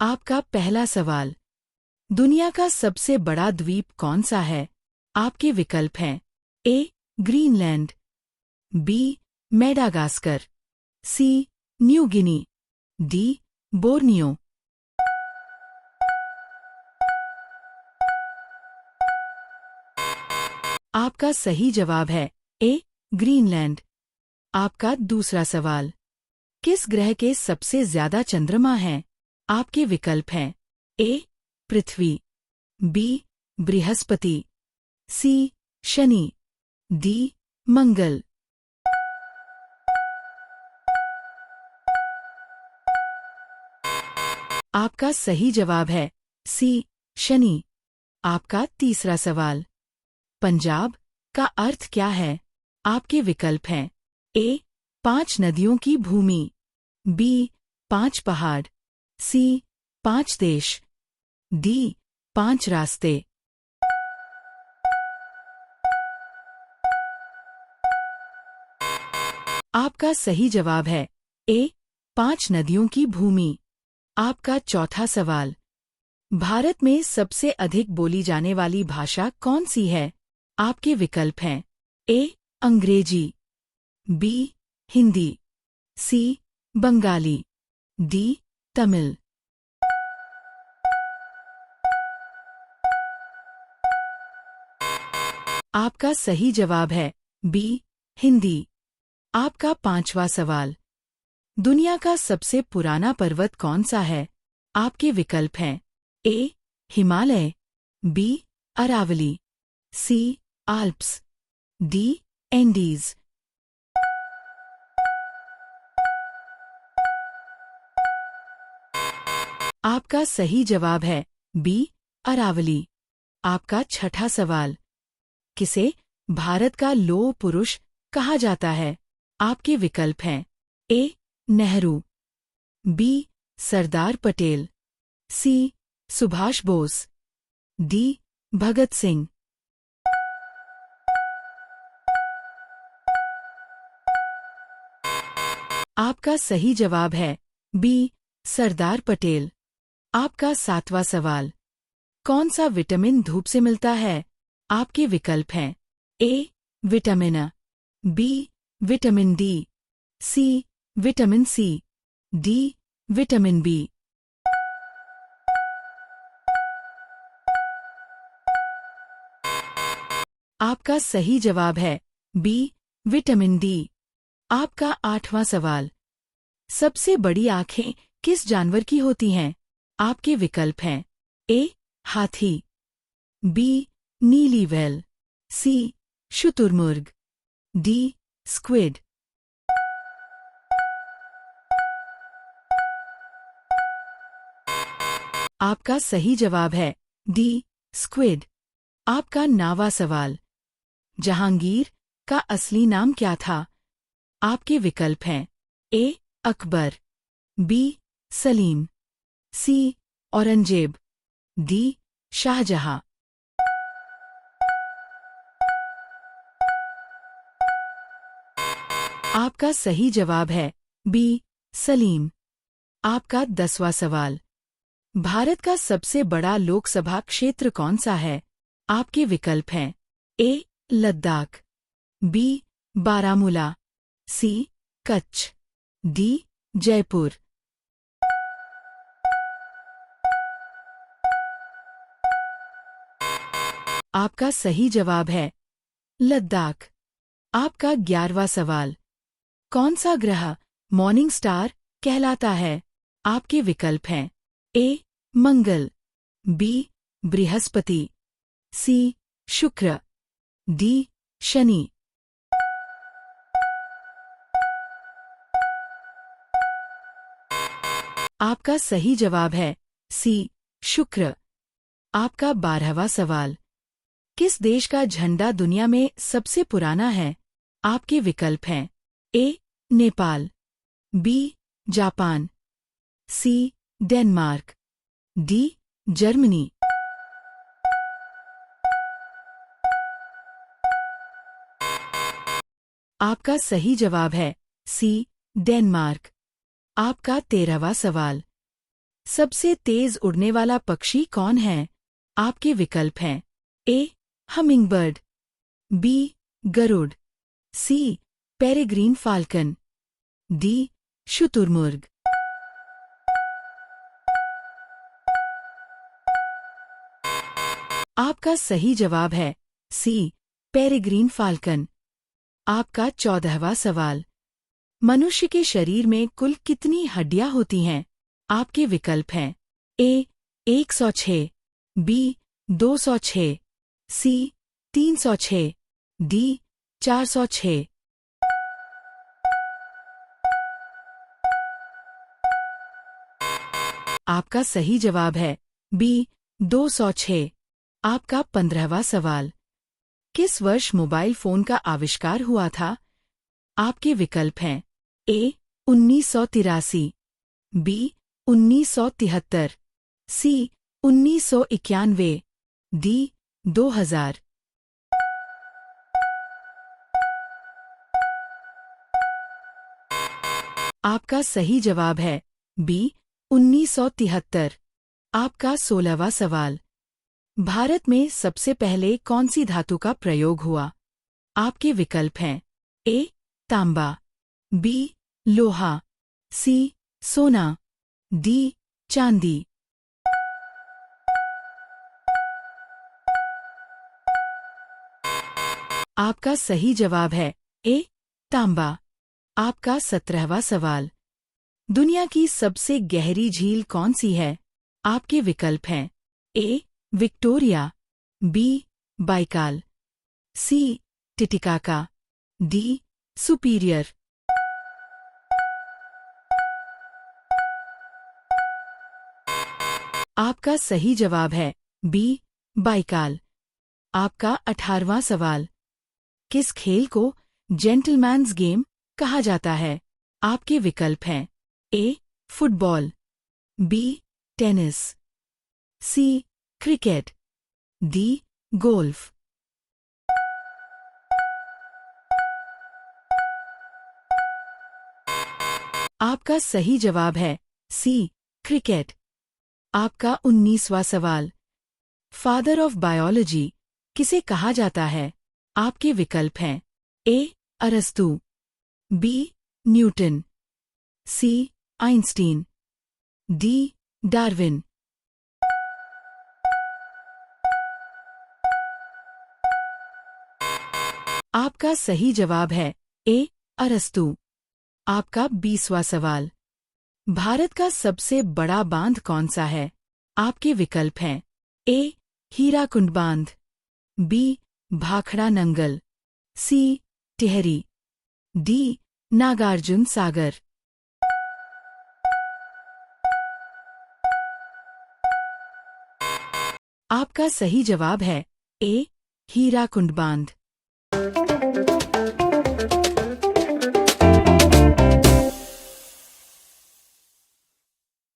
आपका पहला सवाल। दुनिया का सबसे बड़ा द्वीप कौन सा है? आपके विकल्प हैं A. Greenland, B. Madagascar, C. New Guinea, D. Borneo. आपका सही जवाब है ए. ग्रीनलैंड। आपका दूसरा सवाल। किस ग्रह के सबसे ज्यादा चंद्रमा हैं? आपके विकल्प हैं ए. पृथ्वी, बी. बृहस्पति, सी. शनि, डी. मंगल। आपका सही जवाब है सी. शनि। आपका तीसरा सवाल। पंजाब का अर्थ क्या है? आपके विकल्प हैं ए. 5 नदियों की भूमि, बी. 5 पहाड़, सी. 5 देश, डी. 5 रास्ते। आपका सही जवाब है ए. 5 नदियों की भूमि। आपका चौथा सवाल। भारत में सबसे अधिक बोली जाने वाली भाषा कौन सी है? आपके विकल्प हैं ए. अंग्रेजी, बी. हिंदी, सी. बंगाली, डी. तमिल। आपका सही जवाब है बी. हिंदी। आपका पांचवा सवाल। दुनिया का सबसे पुराना पर्वत कौन सा है? आपके विकल्प हैं A. Himalaya, B. Aravalli, C. Alps, D. Andes. आपका सही जवाब है बी. अरावली। आपका छठा सवाल। किसे भारत का लौह पुरुष कहा जाता है? आपके विकल्प हैं ए. नेहरू, बी. सरदार पटेल, सी. सुभाष बोस, डी. भगत सिंह। आपका सही जवाब है बी. सरदार पटेल। आपका सातवां सवाल। कौन सा विटामिन धूप से मिलता है? आपके विकल्प हैं A. Vitamin A, B. Vitamin D, C. Vitamin C, D. Vitamin B. आपका सही जवाब है बी. Vitamin D. आपका आठवां सवाल। सबसे बड़ी आंखें किस जानवर की होती हैं? आपके विकल्प हैं ए. हाथी, बी. नीली व्हेल, सी. शुतुरमुर्ग, डी. स्क्विड। आपका सही जवाब है डी. स्क्विड। आपका 9वां सवाल। जहांगीर का असली नाम क्या था? आपके विकल्प हैं ए. अकबर, बी. सलीम, सी. औरंगजेब, डी. शाहजहां। आपका सही जवाब है बी. सलीम। आपका 10वां सवाल। भारत का सबसे बड़ा लोकसभा क्षेत्र कौन सा है? आपके विकल्प हैं ए. लद्दाख, बी. बारामूला, सी. कच्छ, डी. जयपुर। आपका सही जवाब है लद्दाख। आपका 11वां सवाल। कौन सा ग्रह मॉर्निंग स्टार कहलाता है? आपके विकल्प हैं ए. मंगल, बी. बृहस्पति, सी. शुक्र, डी. शनि। आपका सही जवाब है सी. शुक्र। आपका 12वां सवाल। किस देश का झंडा दुनिया में सबसे पुराना है? आपके विकल्प हैं A. Nepal, B. Japan, C. Denmark, D. Germany. आपका सही जवाब है सी. डेनमार्क। आपका 13वां सवाल। सबसे तेज उड़ने वाला पक्षी कौन है? आपके विकल्प हैं ए. Hummingbird, B. गरुड़, सी. Peregrine falcon, D. शुतुरमुर्ग। आपका सही जवाब है सी. Peregrine falcon. आपका 14वां सवाल। मनुष्य के शरीर में कुल कितनी हड्डियां होती हैं? आपके विकल्प हैं ए. 106, बी. 206, सी. 306, डी. 406। आपका सही जवाब है बी. 206। आपका 15वां सवाल। किस वर्ष मोबाइल फोन का आविष्कार हुआ था? आपके विकल्प हैं ए. 1983, बी. 1973, सी. 1991, डी. 2000। आपका सही जवाब है बी. 1973। आपका 16वां सवाल। भारत में सबसे पहले कौन सी धातु का प्रयोग हुआ? आपके विकल्प हैं ए. तांबा, बी. लोहा, सी. सोना, डी. चांदी। आपका सही जवाब है ए. तांबा। आपका 17वां सवाल। दुनिया की सबसे गहरी झील कौन सी है? आपके विकल्प हैं A. Victoria, B. Baikal, C. Titicaca, D. Superior. आपका सही जवाब है बी. बाइकाल। आपका 18वां सवाल। किस खेल को जेंटलमैन्स गेम कहा जाता है? आपके विकल्प हैं A. Football, B. Tennis, C. Cricket, D. Golf. आपका सही जवाब है सी. क्रिकेट। आपका 19वां सवाल। फादर ऑफ बायोलॉजी किसे कहा जाता है? आपके विकल्प हैं ए. अरस्तू, B. Newton, C. Einstein, D. Darwin. आपका सही जवाब है ए. अरस्तू। आपका 20वां सवाल। भारत का सबसे बड़ा बांध कौन सा है? आपके विकल्प हैं ए. हीराकुंड बांध, बी. भाखड़ा नंगल, सी. टिहरी, डी. नागार्जुन सागर। आपका सही जवाब है ए. हीराकुंड बांध।